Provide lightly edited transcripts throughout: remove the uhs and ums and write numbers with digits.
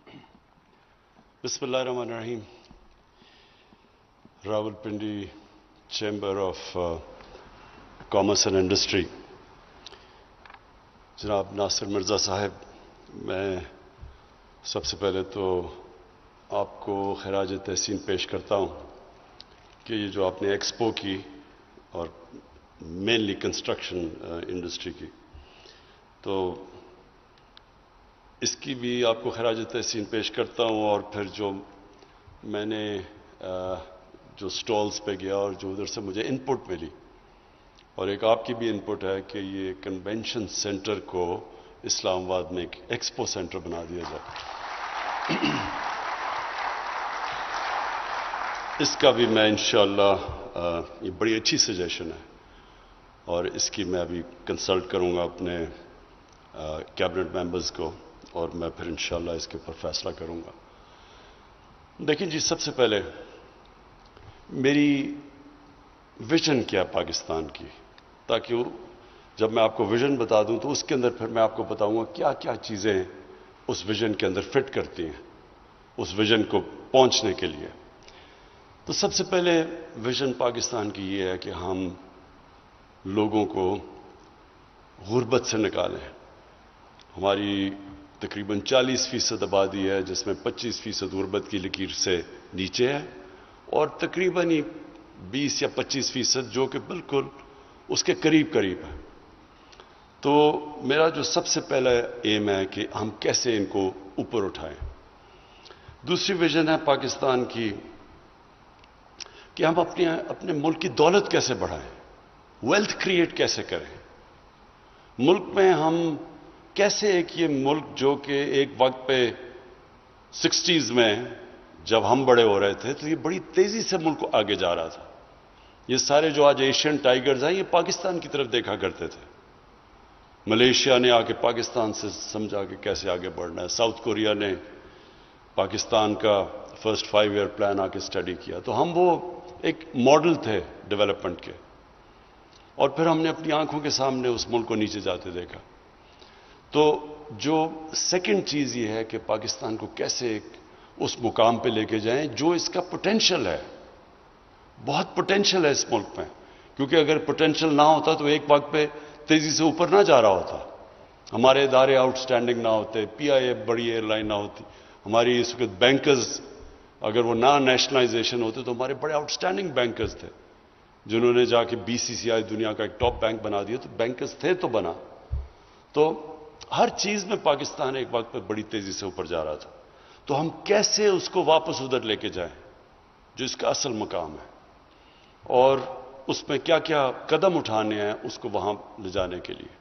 بسم اللہ الرحمن الرحیم. Rawalpindi chamber of commerce and industry, جناب ناصر مرزا صاحب، میں سب سے پہلے تو آپ کو خراج تحسین پیش کرتا ہوں کہ یہ جو آپ نے ایکسپو کی اور مینلی کنسٹرکشن انڈسٹری کی، تو اس کی بھی آپ کو خراج تحسین پیش کرتا ہوں. اور پھر جو میں نے جو سٹالز پہ گیا اور جو ادھر سے مجھے ان پٹ ملی، اور ایک آپ کی بھی ان پٹ ہے کہ یہ کنونشن سینٹر کو اسلام آباد میں ایک ایکسپو سینٹر بنا دیا جائے. اس کا بھی میں انشاءاللہ یہ بڑی اچھی سجیشن ہے اور اس کی میں ابھی کنسلٹ کروں گا اپنے کیبنٹ ممبرز کو، اور میں پھر انشاءاللہ اس کے اوپر فیصلہ کروں گا. دیکھیں جی، سب سے پہلے میری ویژن کیا پاکستان کی، تاکہ جب میں آپ کو ویژن بتا دوں تو اس کے اندر پھر میں آپ کو بتاؤں گا کیا کیا چیزیں اس ویژن کے اندر فٹ کرتی ہیں اس ویژن کو پہنچنے کے لیے. تو سب سے پہلے ویژن پاکستان کی یہ ہے کہ ہم لوگوں کو غربت سے نکالیں. ہماری تقریباً 40% آبادی ہے جس میں 25% غربت کی لکیر سے نیچے ہے، اور تقریباً 20 یا 25% جو کہ بالکل اس کے قریب ہے. تو میرا جو سب سے پہلا ایم ہے کہ ہم کیسے ان کو اوپر اٹھائیں. دوسری ویژن ہے پاکستان کی کہ ہم اپنے ملک کی دولت کیسے بڑھائیں، ویلتھ کریٹ کیسے کریں. ملک میں ہم کیسے یہ ملک جو کہ ایک وقت پہ 60s میں جب ہم بڑے ہو رہے تھے تو یہ بڑی تیزی سے ملک آگے جا رہا تھا. یہ سارے جو آج ایشین ٹائیگرز ہیں یہ پاکستان کی طرف دیکھا کرتے تھے. ملیشیا نے آ کے پاکستان سے سمجھا کہ کیسے آگے بڑھنا ہے. ساؤتھ کوریا نے پاکستان کا فرسٹ 5 ایئر پلان آ کے اسٹڈی کیا. تو ہم وہ ایک ماڈل تھے ڈیولپمنٹ کے، اور پھر ہم نے اپنی آنکھوں کے سامنے اس ملک کو نیچے جاتے دیکھا. تو جو سیکنڈ چیز یہ ہے کہ پاکستان کو کیسے اس مقام پہ لے کے جائیں جو اس کا پوٹینشل ہے. بہت پوٹینشل ہے اس ملک میں، کیونکہ اگر پوٹینشل نہ ہوتا تو ایک وقت پہ تیزی سے اوپر نہ جا رہا ہوتا. ہمارے ادارے آؤٹ اسٹینڈنگ نہ ہوتے، پی آئی اے بڑی ایئر لائن نہ ہوتی، ہماری اس وقت بینکرز اگر وہ نہ نیشنلائزیشن ہوتے تو ہمارے بڑے آؤٹ اسٹینڈنگ بینکرز تھے جنہوں نے جا کے بی سی سی آئی دنیا کا ایک ٹاپ بینک بنا دیا. تو بینکرز تھے تو بنا. تو ہر چیز میں پاکستان ایک وقت پہ بڑی تیزی سے اوپر جا رہا تھا. تو ہم کیسے اس کو واپس ادھر لے کے جائیں جو اس کا اصل مقام ہے، اور اس میں کیا کیا قدم اٹھانے ہیں اس کو وہاں لے جانے کے لیے.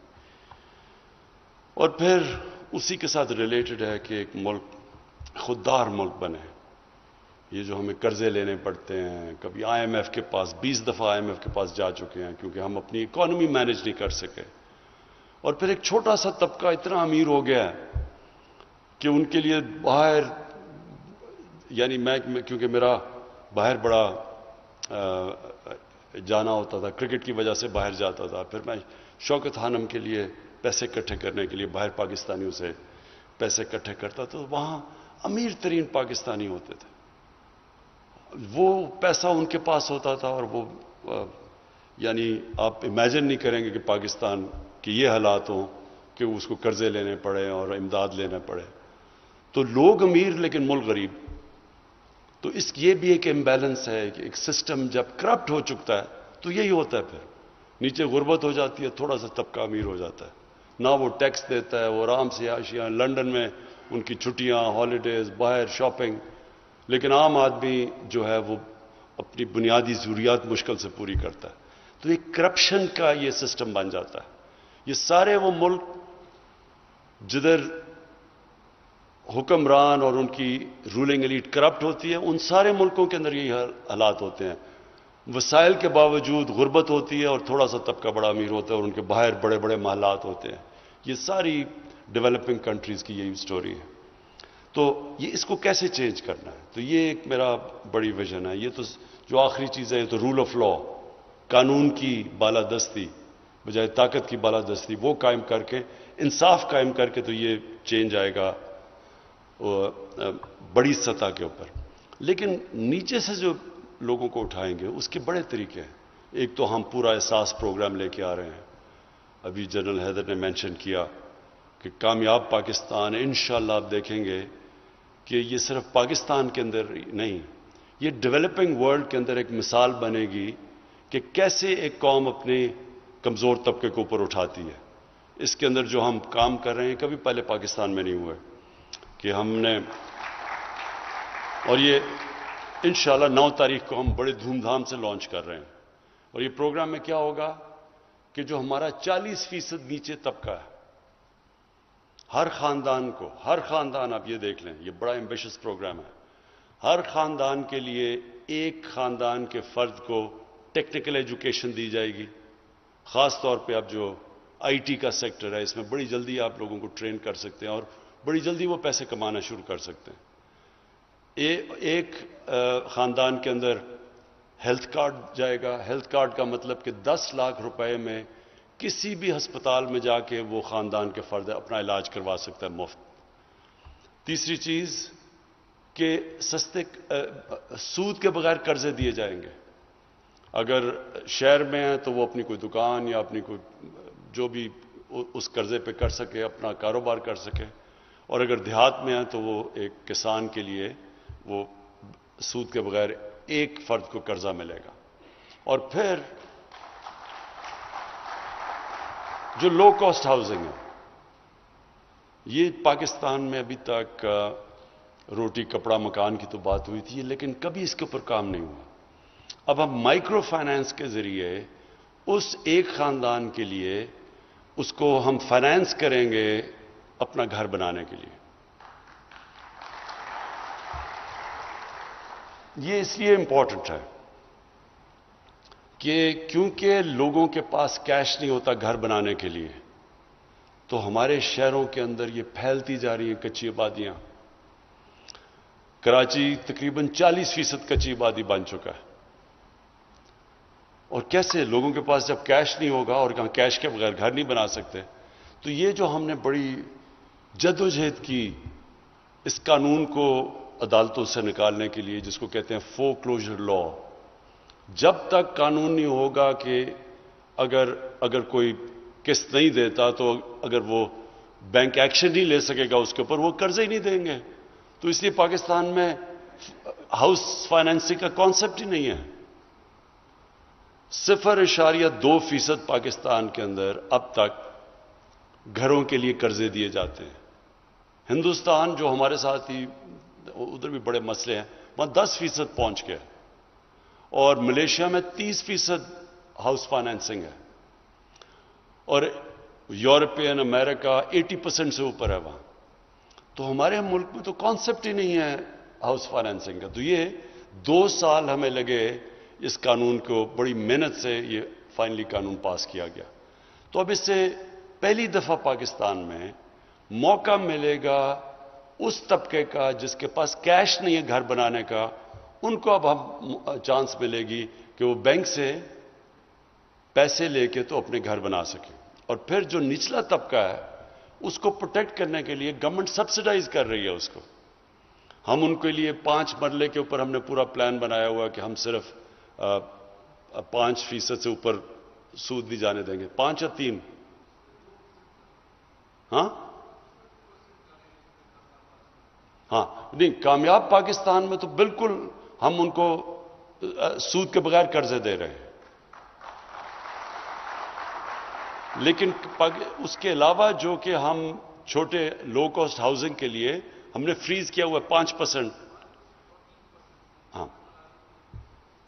اور پھر اسی کے ساتھ ریلیٹڈ ہے کہ ایک ملک خوددار ملک بنے. یہ جو ہمیں قرضے لینے پڑتے ہیں، کبھی آئی ایم ایف کے پاس 20 دفعہ آئی ایم ایف کے پاس جا چکے ہیں کیونکہ ہم اپنی اکانومی مینج نہیں کر سکے. اور پھر ایک چھوٹا سا طبقہ اتنا امیر ہو گیا ہے کہ ان کے لیے باہر، یعنی میں کیونکہ میرا باہر بڑا جانا ہوتا تھا، کرکٹ کی وجہ سے باہر جاتا تھا. پھر میں شوکت خانم کے لیے پیسے اکٹھے کرنے کے لیے باہر پاکستانیوں سے پیسے اکٹھے کرتا. تو وہاں امیر ترین پاکستانی ہوتے تھے، وہ پیسہ ان کے پاس ہوتا تھا، اور وہ یعنی آپ امیجن نہیں کریں گے کہ پاکستان کے یہ حالات ہوں کہ اس کو قرضے لینے پڑے اور امداد لینے پڑے. تو لوگ امیر لیکن ملک غریب. تو یہ بھی ایک امبیلنس ہے کہ ایک سسٹم جب کرپٹ ہو چکتا ہے تو یہی ہوتا ہے. پھر نیچے غربت ہو جاتی ہے، تھوڑا سا طبقہ امیر ہو جاتا ہے، نہ وہ ٹیکس دیتا ہے، وہ آرام سے عیاشیاں، لنڈن میں ان کی چھٹیاں، ہالیڈیز، باہر شاپنگ. لیکن عام آدمی جو ہے وہ اپنی بنیادی ضروریات مشکل سے پوری کرتا ہے. تو ایک کرپشن کا یہ سسٹم بن جاتا ہے. یہ سارے وہ ملک جدھر حکمران اور ان کی رولنگ ایلیٹ کرپٹ ہوتی ہے، ان سارے ملکوں کے اندر یہی حالات ہوتے ہیں. وسائل کے باوجود غربت ہوتی ہے اور تھوڑا سا طبقہ بڑا امیر ہوتا ہے اور ان کے باہر بڑے بڑے محلات ہوتے ہیں. یہ ساری ڈیولپنگ کنٹریز کی یہی سٹوری ہے. تو یہ اس کو کیسے چینج کرنا ہے، تو یہ ایک میرا بڑی ویژن ہے. یہ تو جو آخری چیز ہے تو رول آف لا، قانون کی بالادستی بجائے طاقت کی بالادستی، وہ قائم کر کے انصاف قائم کر کے تو یہ چینج آئے گا. بڑی سطح کے اوپر، لیکن نیچے سے جو لوگوں کو اٹھائیں گے اس کے بڑے طریقے ہیں۔ ایک تو ہم پورا احساس پروگرام لے کے آ رہے ہیں، ابھی جنرل حیدر نے مینشن کیا کہ کامیاب پاکستان انشاءاللہ آپ دیکھیں گے کہ یہ صرف پاکستان کے اندر نہیں، یہ ڈیولپنگ ورلڈ کے اندر ایک مثال بنے گی کہ کیسے ایک قوم اپنے کمزور طبقے کے اوپر اٹھاتی ہے۔ اس کے اندر جو ہم کام کر رہے ہیں کبھی پہلے پاکستان میں نہیں ہوا کہ ہم نے، اور یہ انشاءاللہ 9 تاریخ کو ہم بڑے دھوم دھام سے لانچ کر رہے ہیں۔ اور یہ پروگرام میں کیا ہوگا کہ جو ہمارا 40% نیچے طبقہ ہے، ہر خاندان کو، ہر خاندان آپ یہ دیکھ لیں، یہ بڑا ایمبیشس پروگرام ہے، ہر خاندان کے لیے ایک خاندان کے فرد کو ٹیکنیکل ایجوکیشن دی جائے گی۔ خاص طور پہ اب جو آئی ٹی کا سیکٹر ہے، اس میں بڑی جلدی آپ لوگوں کو ٹرین کر سکتے ہیں اور بڑی جلدی وہ پیسے کمانا شروع کر سکتے ہیں۔ ایک خاندان کے اندر ہیلتھ کارڈ جائے گا۔ ہیلتھ کارڈ کا مطلب کہ 10 لاکھ روپے میں کسی بھی ہسپتال میں جا کے وہ خاندان کے فرد اپنا علاج کروا سکتا ہے مفت۔ تیسری چیز کہ سستے سود کے بغیر قرضے دیے جائیں گے۔ اگر شہر میں ہیں تو وہ اپنی کوئی دکان یا اپنی کوئی جو بھی اس قرضے پہ کر سکے، اپنا کاروبار کر سکے، اور اگر دیہات میں ہیں تو وہ ایک کسان کے لیے وہ سود کے بغیر ایک فرد کو قرضہ ملے گا۔ اور پھر جو لو کاسٹ ہاؤسنگ ہے، یہ پاکستان میں ابھی تک روٹی کپڑا مکان کی تو بات ہوئی تھی، لیکن کبھی اس کے اوپر کام نہیں ہوا۔ اب ہم مائکرو فائنانس کے ذریعے اس ایک خاندان کے لیے اس کو ہم فائنانس کریں گے اپنا گھر بنانے کے لیے۔ یہ اس لیے امپورٹنٹ ہے کہ کیونکہ لوگوں کے پاس کیش نہیں ہوتا گھر بنانے کے لیے، تو ہمارے شہروں کے اندر یہ پھیلتی جا رہی ہیں کچی آبادیاں۔ کراچی تقریباً 40% کچی آبادی بن چکا ہے۔ اور کیسے لوگوں کے پاس جب کیش نہیں ہوگا اور کیش کے بغیر گھر نہیں بنا سکتے، تو یہ جو ہم نے بڑی جدوجہد کی اس قانون کو عدالتوں سے نکالنے کے لیے، جس کو کہتے ہیں فور کلوجر لا، جب تک قانون نہیں ہوگا کہ اگر کوئی قسط نہیں دیتا تو اگر وہ بینک ایکشن نہیں لے سکے گا اس کے اوپر، وہ قرضے ہی نہیں دیں گے۔ تو اس لیے پاکستان میں ہاؤس فائنینسنگ کا کانسیپٹ ہی نہیں ہے۔ 0.2% پاکستان کے اندر اب تک گھروں کے لیے قرضے دیے جاتے ہیں۔ ہندوستان جو ہمارے ساتھ ہی ادھر بھی بڑے مسئلے ہیں، وہاں 10% پہنچ گئے، اور ملیشیا میں 30% ہاؤس فائنینسنگ ہے، اور یورپین امریکہ 80% سے اوپر ہے وہاں۔ تو ہمارے ملک میں تو کانسیپٹ ہی نہیں ہے ہاؤس فائنینسنگ کا۔ تو یہ 2 سال ہمیں لگے اس قانون کو، بڑی محنت سے یہ فائنلی قانون پاس کیا گیا۔ تو اب اس سے پہلی دفعہ پاکستان میں موقع ملے گا اس طبقے کا جس کے پاس کیش نہیں ہے گھر بنانے کا، ان کو اب ہم چانس ملے گی کہ وہ بینک سے پیسے لے کے تو اپنے گھر بنا سکیں۔ اور پھر جو نچلا طبقہ ہے اس کو پروٹیکٹ کرنے کے لیے گورنمنٹ سبسڈائز کر رہی ہے اس کو۔ ہم ان کے لیے 5 مرلے کے اوپر ہم نے پورا پلان بنایا ہوا کہ ہم صرف 5% سے اوپر سود نہیں جانے دیں گے۔ 5 یا 3؟ ہاں نہیں، کامیاب پاکستان میں تو بالکل ہم ان کو سود کے بغیر قرضے دے رہے ہیں، لیکن اس کے علاوہ جو کہ ہم چھوٹے لو کاسٹ ہاؤسنگ کے لیے ہم نے فریز کیا ہوا ہے 5%۔ ہاں،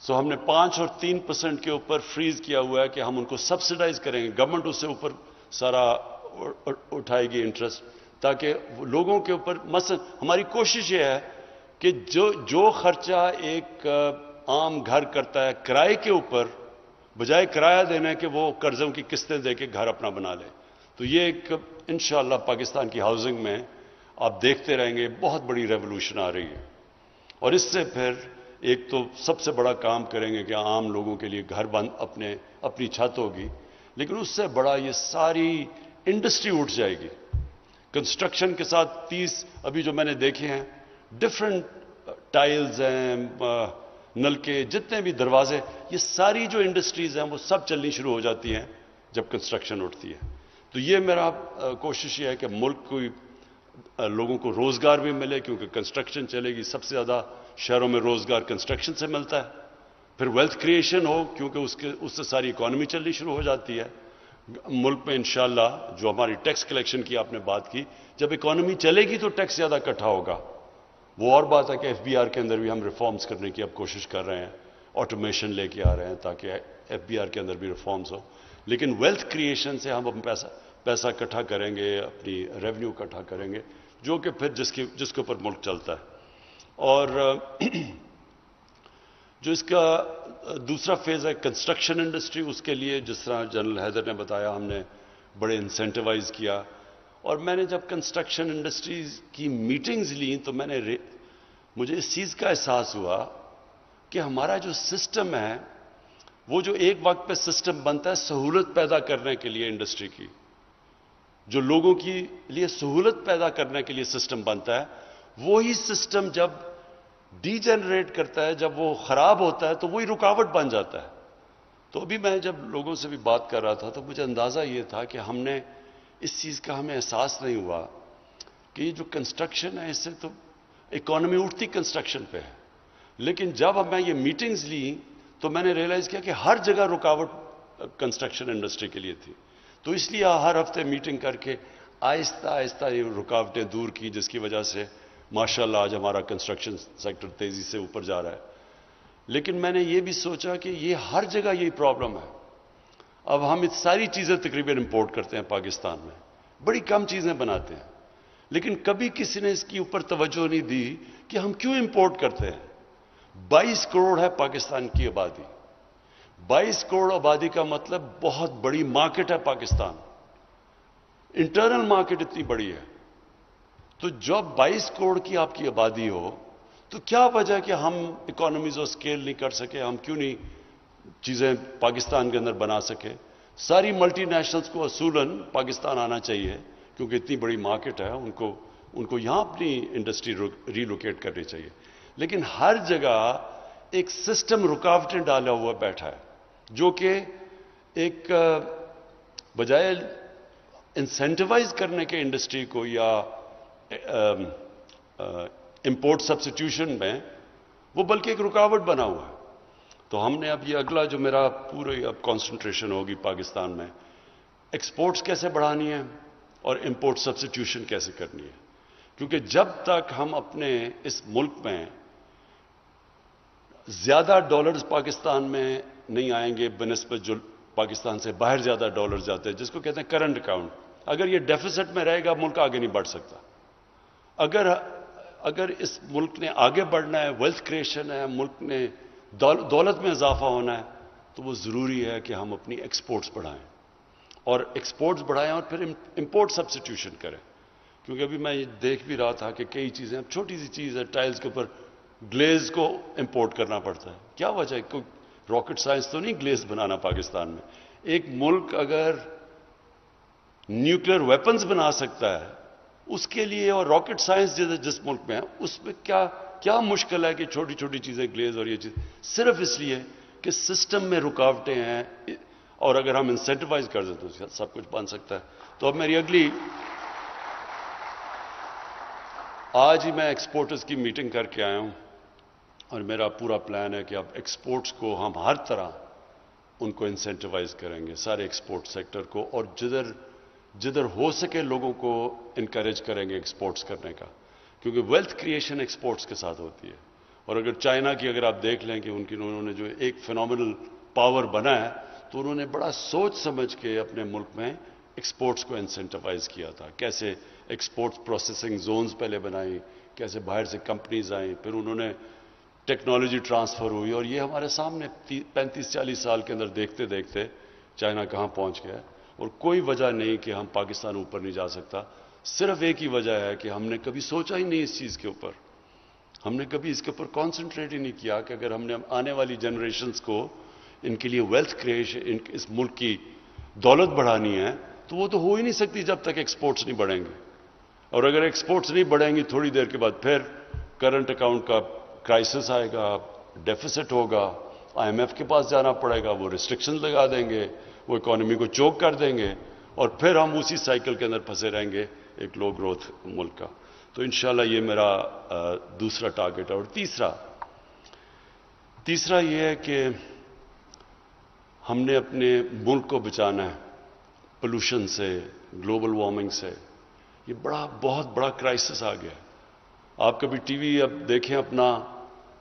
سو ہم نے 5 اور 3% کے اوپر فریز کیا ہوا ہے کہ ہم ان کو سبسڈائز کریں گے، گورنمنٹ اس سے اوپر سارا اٹھائے گی انٹرسٹ، تاکہ لوگوں کے اوپر مثلا ہماری کوشش یہ ہے کہ جو خرچہ ایک عام گھر کرتا ہے کرائے کے اوپر، بجائے کرایہ دینے کے وہ قرضوں کی قسطیں دے کے گھر اپنا بنا لے۔ تو یہ ایک انشاءاللہ پاکستان کی ہاؤسنگ میں آپ دیکھتے رہیں گے بہت بڑی ریولوشن آ رہی ہے۔ اور اس سے پھر ایک تو سب سے بڑا کام کریں گے کہ عام لوگوں کے لیے گھر بند اپنی چھت ہوگی، لیکن اس سے بڑا یہ ساری انڈسٹری اٹھ جائے گی کنسٹرکشن کے ساتھ 30 ابھی جو میں نے دیکھے ہیں ڈفرینٹ ٹائلز ہیں، نلکے، جتنے بھی دروازے، یہ ساری جو انڈسٹریز ہیں وہ سب چلنی شروع ہو جاتی ہیں جب کنسٹرکشن اٹھتی ہے. تو یہ میرا کوشش یہ ہے کہ ملک کو لوگوں کو روزگار بھی ملے، کیونکہ کنسٹرکشن چلے گی. سب سے زیادہ شہروں میں روزگار کنسٹرکشن سے ملتا ہے. پھر ویلتھ کریشن ہو، کیونکہ اس سے ساری اکانومی چلنی شروع ہو جاتی ہے. ملک میں انشاءاللہ جو ہماری ٹیکس کلیکشن کی آپ نے بات کی، جب اکانومی چلے گی تو ٹیکس زیادہ اکٹھا ہوگا. وہ اور بات ہے کہ ایف بی آر کے اندر بھی ہم ریفارمز کرنے کی اب کوشش کر رہے ہیں، آٹومیشن لے کے آ رہے ہیں تاکہ ایف بی آر کے اندر بھی ریفارمز ہو. لیکن ویلتھ کریشن سے ہم پیسہ اکٹھا کریں گے، اپنی ریونیو اکٹھا کریں گے، جو کہ پھر جس کے اوپر ملک چلتا ہے. اور جو اس کا دوسرا فیز ہے کنسٹرکشن انڈسٹری، اس کے لیے جس طرح جنرل حیدر نے بتایا، ہم نے بڑے انسینٹیوائز کیا. اور میں نے جب کنسٹرکشن انڈسٹریز کی میٹنگز لیں تو مجھے اس چیز کا احساس ہوا کہ ہمارا جو سسٹم ہے وہ جو ایک وقت پہ سسٹم بنتا ہے سہولت پیدا کرنے کے لیے انڈسٹری کی، جو لوگوں کے لیے سہولت پیدا کرنے کے لیے سسٹم بنتا ہے، وہی سسٹم جب ڈی جنریٹ کرتا ہے، جب وہ خراب ہوتا ہے تو وہی رکاوٹ بن جاتا ہے. تو ابھی میں جب لوگوں سے بھی بات کر رہا تھا تو مجھے اندازہ یہ تھا کہ ہم نے اس چیز کا ہمیں احساس نہیں ہوا کہ یہ جو کنسٹرکشن ہے اس سے تو اکانومی اٹھتی کنسٹرکشن پہ ہے. لیکن جب اب میں یہ میٹنگز لی تو میں نے ریئلائز کیا کہ ہر جگہ رکاوٹ کنسٹرکشن انڈسٹری کے لیے تھی. تو اس لیے ہر ہفتے میٹنگ کر کے آہستہ آہستہ یہ رکاوٹیں دور کی، جس کی وجہ سے ماشاءاللہ آج ہمارا کنسٹرکشن سیکٹر تیزی سے اوپر جا رہا ہے. لیکن میں نے یہ بھی سوچا کہ یہ ہر جگہ یہی پرابلم ہے. اب ہم ساری چیزیں تقریباً امپورٹ کرتے ہیں پاکستان میں، بڑی کم چیزیں بناتے ہیں، لیکن کبھی کسی نے اس کی اوپر توجہ نہیں دی کہ ہم کیوں امپورٹ کرتے ہیں. 22 کروڑ ہے پاکستان کی آبادی. 22 کروڑ آبادی کا مطلب بہت بڑی مارکیٹ ہے پاکستان، انٹرنل مارکیٹ اتنی بڑی ہے. تو جب 22 کروڑ کی آپ کی آبادی ہو تو کیا وجہ کہ ہم اکانومیز آف اسکیل نہیں کر سکے؟ ہم کیوں نہیں چیزیں پاکستان کے اندر بنا سکے؟ ساری ملٹی نیشنلز کو اصولاً پاکستان آنا چاہیے کیونکہ اتنی بڑی مارکیٹ ہے، ان کو یہاں اپنی انڈسٹری ریلوکیٹ کرنی چاہیے. لیکن ہر جگہ ایک سسٹم رکاوٹیں ڈالا ہوا بیٹھا ہے، جو کہ ایک بجائے انسینٹیوائز کرنے کے انڈسٹری کو یا امپورٹ سبسٹیوشن میں، وہ بلکہ ایک رکاوٹ بنا ہوا ہے. تو ہم نے اب یہ اگلا جو میرا پورے اب کانسنٹریشن ہوگی پاکستان میں، ایکسپورٹس کیسے بڑھانی ہے اور امپورٹ سبسٹیوشن کیسے کرنی ہے. کیونکہ جب تک ہم اپنے اس ملک میں زیادہ ڈالرز پاکستان میں نہیں آئیں گے بنسبت جو پاکستان سے باہر زیادہ ڈالرز جاتے ہیں، جس کو کہتے ہیں کرنٹ اکاؤنٹ، اگر یہ ڈیفیسٹ میں رہے گا ملک آگے نہیں بڑھ سکتا. اگر اس ملک نے آگے بڑھنا ہے، ویلتھ کریشن ہے، ملک نے دولت میں اضافہ ہونا ہے، تو وہ ضروری ہے کہ ہم اپنی ایکسپورٹس بڑھائیں اور ایکسپورٹس بڑھائیں اور پھر امپورٹ سبسٹیوشن کریں. کیونکہ ابھی میں یہ دیکھ بھی رہا تھا کہ کئی چیزیں، اب چھوٹی سی چیز ہے، ٹائلز کے اوپر گلیز کو امپورٹ کرنا پڑتا ہے. کیا وجہ ہے؟ کوئی راکٹ سائنس تو نہیں گلیز بنانا پاکستان میں. ایک ملک اگر نیوکلیر ویپنز بنا سکتا ہے اس کے لیے، اور راکٹ سائنس جس ملک میں ہے اس میں کیا مشکل ہے کہ چھوٹی چھوٹی چیزیں گلیز اور یہ چیز، صرف اس لیے کہ سسٹم میں رکاوٹیں ہیں. اور اگر ہم انسینٹیوائز کر دیں تو سب کچھ بن سکتا ہے. تو اب میری اگلی، آج ہی میں ایکسپورٹرز کی میٹنگ کر کے آیا ہوں اور میرا پورا پلان ہے کہ اب ایکسپورٹس کو ہم ہر طرح ان کو انسینٹیوائز کریں گے، سارے ایکسپورٹ سیکٹر کو، اور جدھر ہو سکے لوگوں کو انکریج کریں گے ایکسپورٹس کرنے کا. کیونکہ ویلتھ کریشن ایکسپورٹس کے ساتھ ہوتی ہے. اور اگر چائنا کی اگر آپ دیکھ لیں کہ انہوں نے جو ایک فینومینل پاور بنا ہے، تو انہوں نے بڑا سوچ سمجھ کے اپنے ملک میں ایکسپورٹس کو انسینٹیوائز کیا تھا. کیسے ایکسپورٹس پروسیسنگ زونز پہلے بنائی، کیسے باہر سے کمپنیز آئیں، پھر انہوں نے ٹیکنالوجی ٹرانسفر ہوئی، اور یہ ہمارے سامنے 35-40 سال کے اندر دیکھتے دیکھتے چائنا کہاں پہنچ گیا. اور کوئی وجہ نہیں کہ ہم پاکستان اوپر نہیں جا سکتا. صرف ایک ہی وجہ ہے کہ ہم نے کبھی سوچا ہی نہیں اس چیز کے اوپر، ہم نے کبھی اس کے اوپر کانسنٹریٹ ہی نہیں کیا کہ اگر ہم نے آنے والی جنریشنز کو ان کے لیے ویلتھ کریشن، اس ملک کی دولت بڑھانی ہے، تو وہ تو ہو ہی نہیں سکتی جب تک ایکسپورٹس نہیں بڑھیں گے. اور اگر ایکسپورٹس نہیں بڑھیں گی تھوڑی دیر کے بعد پھر کرنٹ اکاؤنٹ کا کرائسس آئے گا، ڈیفیسٹ ہوگا، آئی ایم ایف کے پاس جانا پڑے گا، وہ ریسٹرکشن لگا دیں گے، وہ اکانومی کو چوک کر دیں گے، اور پھر ہم اسی سائیکل کے اندر پھنسے رہیں گے ایک لو گروتھ ملک کا. تو انشاءاللہ یہ میرا دوسرا ٹارگٹ ہے. اور تیسرا یہ ہے کہ ہم نے اپنے ملک کو بچانا ہے پولوشن سے، گلوبل وارمنگ سے. یہ بہت بڑا کرائسس آ گیا. آپ کبھی ٹی وی اب دیکھیں اپنا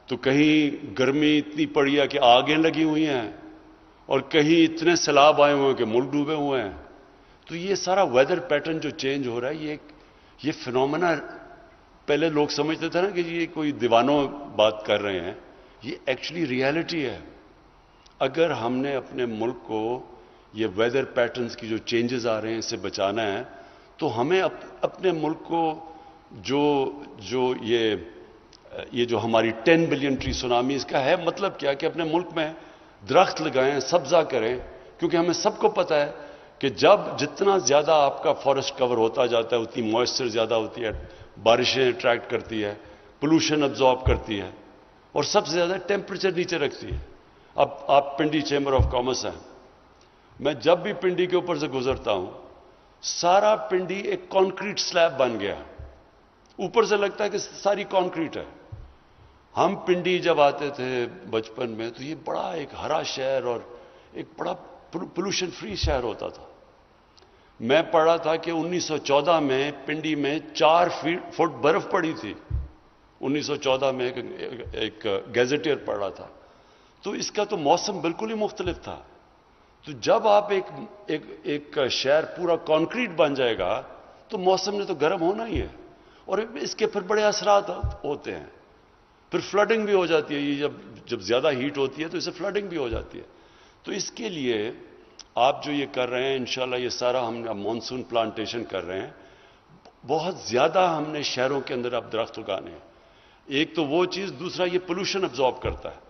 تو کہیں گرمی اتنی پڑی ہے کہ آگیں لگی ہوئی ہیں، اور کہیں اتنے سیلاب آئے ہوئے ہیں کہ ملک ڈوبے ہوئے ہیں. تو یہ سارا ویدر پیٹرن جو چینج ہو رہا ہے، یہ فنومنا پہلے لوگ سمجھتے تھے نا کہ یہ کوئی دیوانوں بات کر رہے ہیں، یہ ایکچولی ریالٹی ہے. اگر ہم نے اپنے ملک کو یہ ویدر پیٹرنز کی جو چینجز آ رہے ہیں اس سے بچانا ہے تو ہمیں اپنے ملک کو جو یہ جو ہماری 10 بلین ٹری سونامی اس کا ہے مطلب کیا کہ اپنے ملک میں درخت لگائیں، سبزہ کریں. کیونکہ ہمیں سب کو پتہ ہے کہ جتنا زیادہ آپ کا فارسٹ کور ہوتا جاتا ہے اتنی موئسچر زیادہ ہوتی ہے، بارشیں اٹریکٹ کرتی ہے، پولوشن ابزارب کرتی ہے، اور سب سے زیادہ ٹیمپریچر نیچے رکھتی ہے. اب آپ پنڈی چیمبر آف کامرس ہیں، میں جب بھی پنڈی کے اوپر سے گزرتا ہوں سارا پنڈی ایک کانکریٹ سلیب بن گیا. اوپر سے لگتا ہے کہ ساری کانکریٹ ہے. ہم پنڈی جب آتے تھے بچپن میں تو یہ بڑا ایک ہرا شہر اور ایک بڑا پولوشن فری شہر ہوتا تھا. میں پڑھا تھا کہ 1914 میں پنڈی میں 4 فٹ برف پڑی تھی. 1914 میں ایک گیزیٹئر پڑھ رہا تھا. تو اس کا تو موسم بالکل ہی مختلف تھا. تو جب آپ ایک شہر پورا کانکریٹ بن جائے گا تو موسم نے تو گرم ہونا ہی ہے، اور اس کے پھر بڑے اثرات ہوتے ہیں. پھر فلڈنگ بھی ہو جاتی ہے. یہ جب زیادہ ہیٹ ہوتی ہے تو اسے فلڈنگ بھی ہو جاتی ہے. تو اس کے لیے آپ جو یہ کر رہے ہیں انشاءاللہ یہ سارا ہم مانسون پلانٹیشن کر رہے ہیں. بہت زیادہ ہم نے شہروں کے اندر اب درخت اگانے ہیں. ایک تو وہ چیز، دوسرا یہ پولوشن ابزارب کرتا ہے.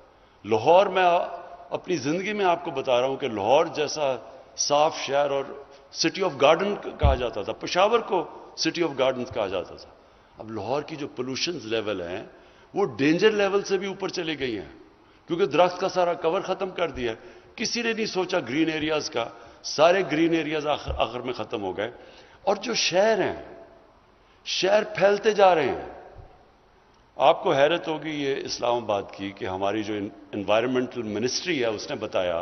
لاہور میں اپنی زندگی میں آپ کو بتا رہا ہوں کہ لاہور جیسا صاف شہر اور سٹی آف گارڈن کہا جاتا تھا، پشاور کو سٹی آف گارڈنز کہا جاتا تھا. اب لاہور کی جو پولوشنز لیول ہیں وہ ڈینجر لیول سے بھی اوپر چلی گئی ہیں، کیونکہ درخت کا سارا کور ختم کر دیا. کسی نے نہیں سوچا گرین ایریاز کا، سارے گرین ایریاز آخر میں ختم ہو گئے. اور جو شہر ہیں، شہر پھیلتے جا رہے ہیں. آپ کو حیرت ہوگی یہ اسلام آباد کی کہ ہماری جو انوائرمنٹل منسٹری ہے اس نے بتایا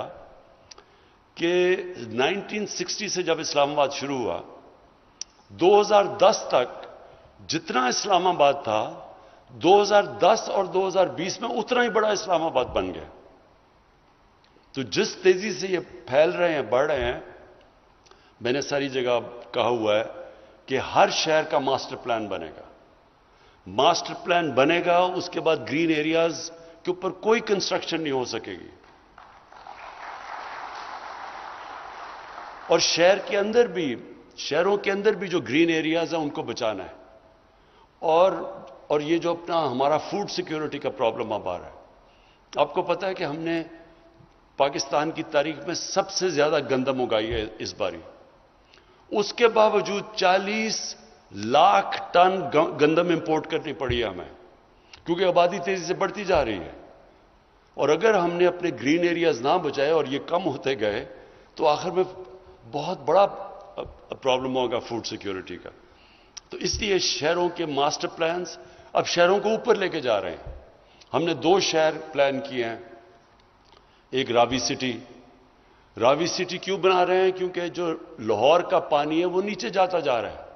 کہ 1960 سے جب اسلام آباد شروع ہوا 2010 تک جتنا اسلام آباد تھا 2010 اور 2020 میں اتنا ہی بڑا اسلام آباد بن گیا. تو جس تیزی سے یہ پھیل رہے ہیں، بڑھ رہے ہیں، میں نے ساری جگہ کہا ہوا ہے کہ ہر شہر کا ماسٹر پلان بنے گا. ماسٹر پلان بنے گا، اس کے بعد گرین ایریاز کے اوپر کوئی کنسٹرکشن نہیں ہو سکے گی. اور شہروں کے اندر بھی جو گرین ایریاز ہیں ان کو بچانا ہے. اور یہ جو اپنا ہمارا فوڈ سیکیورٹی کا پرابلم اب آ رہا ہے. آپ کو پتا ہے کہ ہم نے پاکستان کی تاریخ میں سب سے زیادہ گندم اگائی ہے اس باری. اس کے باوجود 40 لاکھ ٹن گندم امپورٹ کرنی پڑی ہے ہمیں، کیونکہ آبادی تیزی سے بڑھتی جا رہی ہے. اور اگر ہم نے اپنے گرین ایریاز نہ بچائے اور یہ کم ہوتے گئے تو آخر میں بہت بڑا پرابلم ہوگا فوڈ سیکیورٹی کا. تو اس لیے شہروں کے ماسٹر پلانز اب شہروں کو اوپر لے کے جا رہے ہیں. ہم نے 2 شہر پلان کیے ہیں. ایک راوی سٹی کیوں بنا رہے ہیں؟ کیونکہ جو لاہور کا پانی ہے وہ نیچے جاتا جا رہا ہے،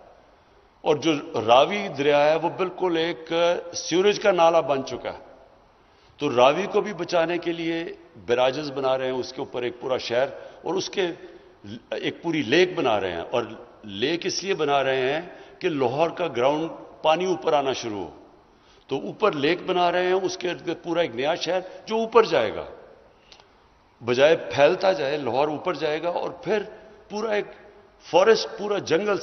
اور جو راوی دریا ہے وہ بالکل ایک سیوریج کا نالا بن چکا ہے. تو راوی کو بھی بچانے کے لیے بیراجز بنا رہے ہیں، اس کے اوپر ایک پورا شہر اور اس کے ایک پوری لیک بنا رہے ہیں. اور لیک اس لیے بنا رہے ہیں کہ لاہور کا گراؤنڈ پانی اوپر آنا شروع ہو. تو اوپر لیک بنا رہے ہیں، اس کے ارد گرد پورا ایک نیا شہر جو اوپر جائے گا، بجائے پھیلتا جائے لاہور اوپر جائے گا. اور پھر پورا ایک فارسٹ، پورا جنگل،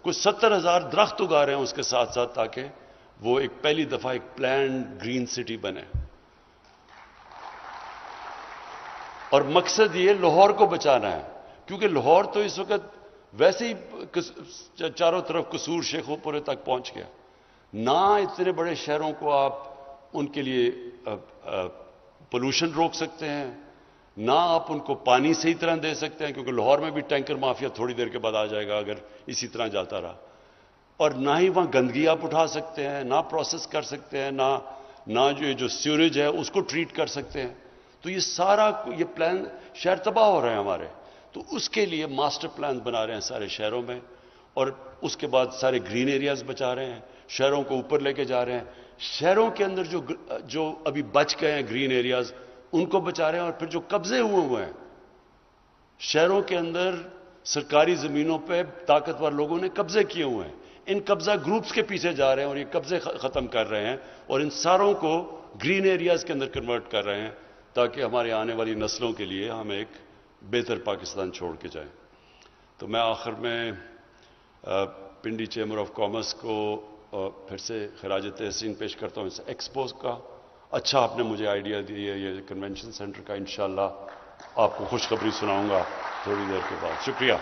کوئی 70,000 درخت اگا رہے ہیں اس کے ساتھ ساتھ، تاکہ وہ ایک پہلی دفعہ ایک پلانڈ گرین سٹی بنے. اور مقصد یہ لاہور کو بچانا ہے، کیونکہ لاہور تو اس وقت ویسے ہی چاروں طرف قصور شیخو پورے تک پہنچ گیا. نہ اتنے بڑے شہروں کو آپ ان کے لیے پولوشن روک سکتے ہیں، نہ آپ ان کو پانی صحیح طرح دے سکتے ہیں، کیونکہ لاہور میں بھی ٹینکر مافیا تھوڑی دیر کے بعد آ جائے گا اگر اسی طرح جاتا رہا. اور نہ ہی وہاں گندگی آپ اٹھا سکتے ہیں، نہ پروسیس کر سکتے ہیں، نہ جو سیوریج ہے اس کو ٹریٹ کر سکتے ہیں. تو یہ سارا یہ پلان شہر تباہ ہو رہے ہیں ہمارے. تو اس کے لیے ماسٹر پلان بنا رہے ہیں سارے شہروں میں، اور اس کے بعد سارے گرین ایریاز بچا رہے ہیں، شہروں کو اوپر لے کے جا رہے ہیں. شہروں کے اندر جو ابھی بچ گئے ہیں گرین ایریاز ان کو بچا رہے ہیں. اور پھر جو قبضے ہوئے ہیں شہروں کے اندر سرکاری زمینوں پہ طاقتور لوگوں نے قبضے کیے ہوئے ہیں، ان قبضہ گروپس کے پیچھے جا رہے ہیں اور یہ قبضے ختم کر رہے ہیں اور ان ساروں کو گرین ایریاز کے اندر کنورٹ کر رہے ہیں تاکہ ہمارے آنے والی نسلوں کے لیے ہم ایک بہتر پاکستان چھوڑ کے جائیں. تو میں آخر میں پنڈی چیمبر آف کامرس کو پھر سے خراج تحسین پیش کرتا ہوں اس ایکسپوز کا. اچھا آپ نے مجھے آئیڈیا دی ہے یہ کنونشن سینٹر کا. انشاءاللہ آپ کو خوشخبری سناؤں گا تھوڑی دیر کے بعد. شکریہ.